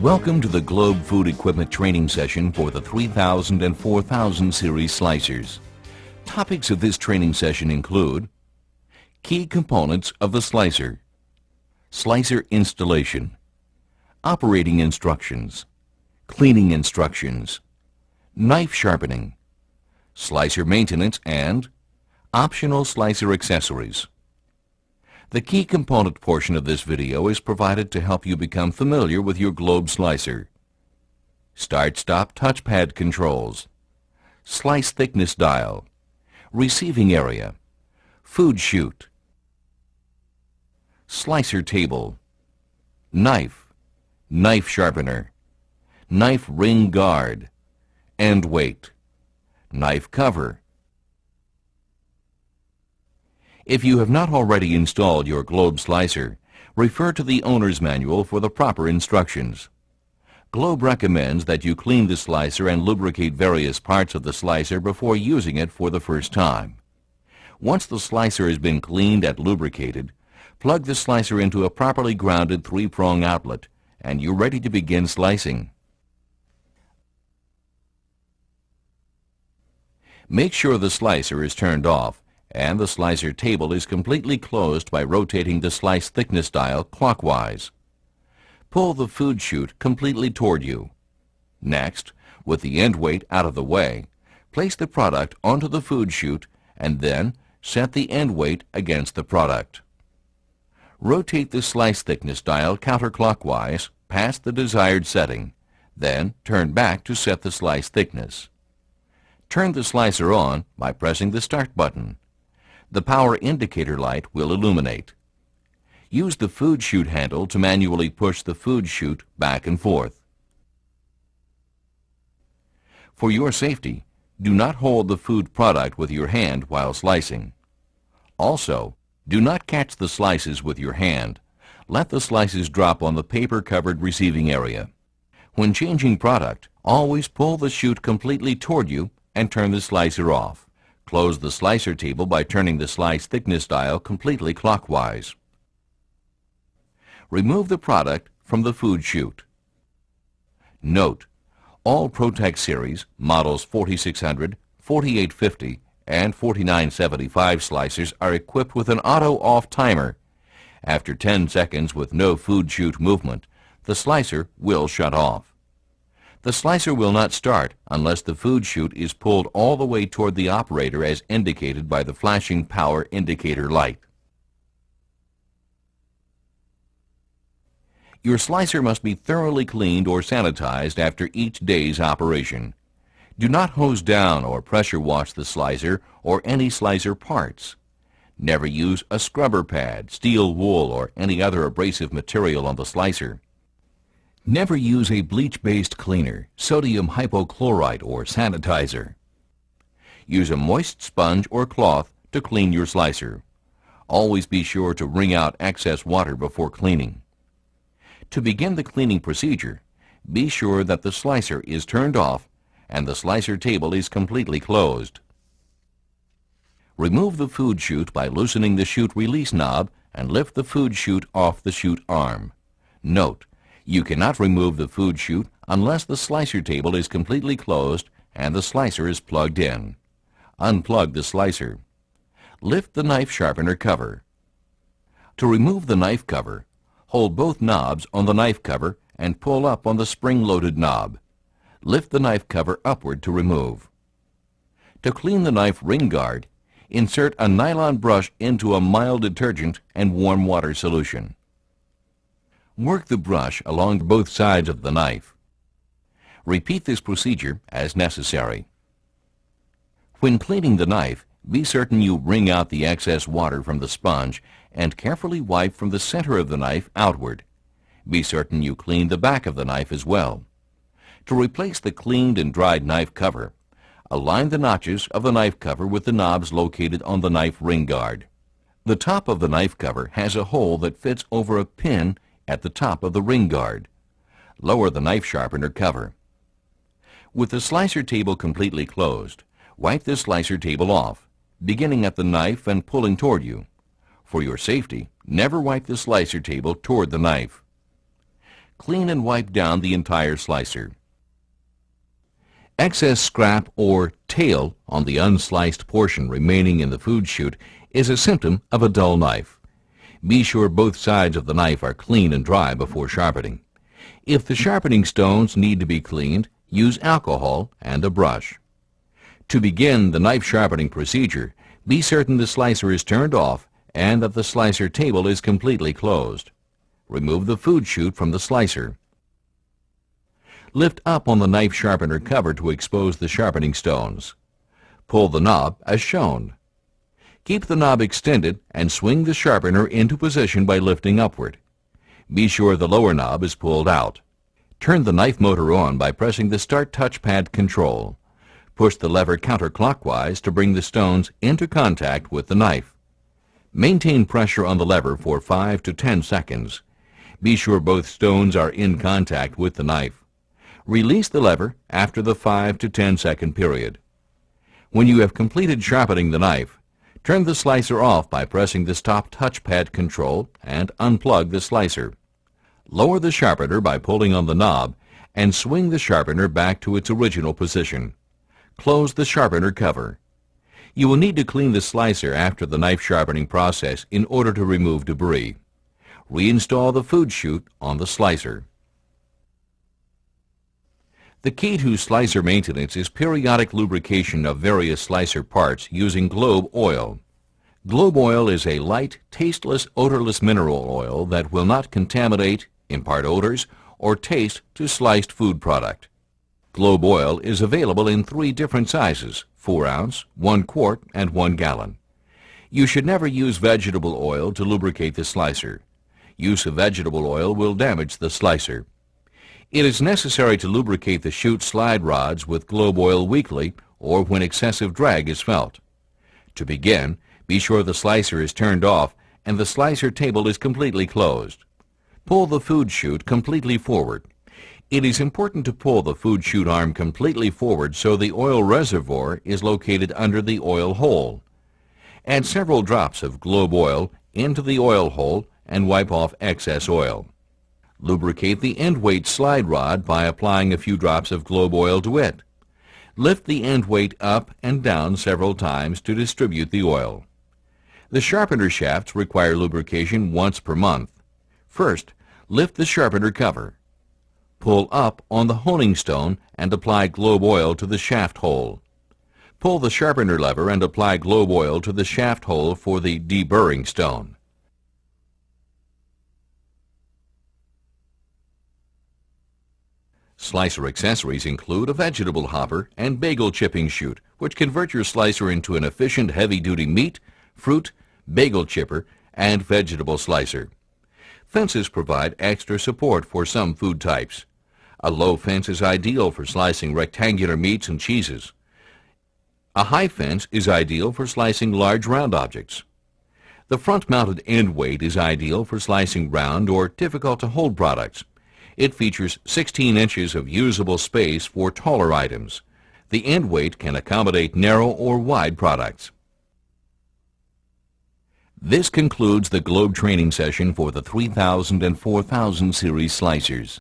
Welcome to the Globe Food Equipment training session for the 3000 and 4000 series slicers. Topics of this training session include key components of the slicer, slicer installation, operating instructions, cleaning instructions, knife sharpening, slicer maintenance, and optional slicer accessories. The key component portion of this video is provided to help you become familiar with your Globe slicer. Start-stop touchpad controls, slice thickness dial, receiving area, food chute, slicer table, knife, knife sharpener, knife ring guard, end weight, knife cover. If you have not already installed your Globe slicer, refer to the owner's manual for the proper instructions. Globe recommends that you clean the slicer and lubricate various parts of the slicer before using it for the first time. Once the slicer has been cleaned and lubricated, plug the slicer into a properly grounded 3-prong outlet, and you're ready to begin slicing. Make sure the slicer is turned off and the slicer table is completely closed by rotating the slice thickness dial clockwise. Pull the food chute completely toward you. Next, with the end weight out of the way, place the product onto the food chute and then set the end weight against the product. Rotate the slice thickness dial counterclockwise past the desired setting, then turn back to set the slice thickness. Turn the slicer on by pressing the start button. The power indicator light will illuminate. Use the food chute handle to manually push the food chute back and forth. For your safety, do not hold the food product with your hand while slicing. Also, do not catch the slices with your hand. Let the slices drop on the paper-covered receiving area. When changing product, always pull the chute completely toward you and turn the slicer off. Close the slicer table by turning the slice thickness dial completely clockwise. Remove the product from the food chute. Note: all ProTech series, models 4600, 4850, and 4975 slicers are equipped with an auto-off timer. After 10 seconds with no food chute movement, the slicer will shut off. The slicer will not start unless the food chute is pulled all the way toward the operator as indicated by the flashing power indicator light. Your slicer must be thoroughly cleaned or sanitized after each day's operation. Do not hose down or pressure wash the slicer or any slicer parts. Never use a scrubber pad, steel wool, or any other abrasive material on the slicer. Never use a bleach-based cleaner, sodium hypochlorite, or sanitizer. Use a moist sponge or cloth to clean your slicer. Always be sure to wring out excess water before cleaning. To begin the cleaning procedure, be sure that the slicer is turned off and the slicer table is completely closed. Remove the food chute by loosening the chute release knob and lift the food chute off the chute arm. Note: you cannot remove the food chute unless the slicer table is completely closed and the slicer is plugged in. Unplug the slicer. Lift the knife sharpener cover. To remove the knife cover, hold both knobs on the knife cover and pull up on the spring-loaded knob. Lift the knife cover upward to remove. To clean the knife ring guard, insert a nylon brush into a mild detergent and warm water solution. Work the brush along both sides of the knife. Repeat this procedure as necessary. When cleaning the knife, be certain you wring out the excess water from the sponge and carefully wipe from the center of the knife outward. Be certain you clean the back of the knife as well. To replace the cleaned and dried knife cover, align the notches of the knife cover with the knobs located on the knife ring guard. The top of the knife cover has a hole that fits over a pin at the top of the ring guard. Lower the knife sharpener cover. With the slicer table completely closed, wipe the slicer table off, beginning at the knife and pulling toward you. For your safety, never wipe the slicer table toward the knife. clean and wipe down the entire slicer. Excess scrap or tail on the unsliced portion remaining in the food chute is a symptom of a dull knife. Be sure both sides of the knife are clean and dry before sharpening. If the sharpening stones need to be cleaned, use alcohol and a brush. To begin the knife sharpening procedure, be certain the slicer is turned off and that the slicer table is completely closed. Remove the food chute from the slicer. Lift up on the knife sharpener cover to expose the sharpening stones. Pull the knob as shown. Keep the knob extended and swing the sharpener into position by lifting upward. Be sure the lower knob is pulled out. Turn the knife motor on by pressing the Start touchpad control. Push the lever counterclockwise to bring the stones into contact with the knife. Maintain pressure on the lever for 5 to 10 seconds. Be sure both stones are in contact with the knife. Release the lever after the 5 to 10 second period. When you have completed sharpening the knife, turn the slicer off by pressing the Stop touchpad control and unplug the slicer. Lower the sharpener by pulling on the knob and swing the sharpener back to its original position. Close the sharpener cover. You will need to clean the slicer after the knife sharpening process in order to remove debris. Reinstall the food chute on the slicer. The key to slicer maintenance is periodic lubrication of various slicer parts using Globe oil. Globe oil is a light, tasteless, odorless mineral oil that will not contaminate, impart odors, or taste to sliced food product. Globe oil is available in 3 different sizes: 4 ounce, 1 quart, and 1 gallon. You should never use vegetable oil to lubricate the slicer. Use of vegetable oil will damage the slicer. It is necessary to lubricate the chute slide rods with Globe oil weekly or when excessive drag is felt. To begin, be sure the slicer is turned off and the slicer table is completely closed. Pull the food chute completely forward. It is important to pull the food chute arm completely forward so the oil reservoir is located under the oil hole. Add several drops of Globe oil into the oil hole and wipe off excess oil. Lubricate the end weight slide rod by applying a few drops of Globe oil to it. Lift the end weight up and down several times to distribute the oil. The sharpener shafts require lubrication once per month. First, lift the sharpener cover. Pull up on the honing stone and apply Globe oil to the shaft hole. Pull the sharpener lever and apply Globe oil to the shaft hole for the deburring stone. Slicer accessories include a vegetable hopper and bagel chipping chute, which convert your slicer into an efficient heavy-duty meat, fruit, bagel chipper, and vegetable slicer. Fences provide extra support for some food types. A low fence is ideal for slicing rectangular meats and cheeses. A high fence is ideal for slicing large round objects. The front-mounted end weight is ideal for slicing round or difficult-to-hold products. It features 16 inches of usable space for taller items. The end weight can accommodate narrow or wide products. This concludes the Globe training session for the 3000 and 4000 series slicers.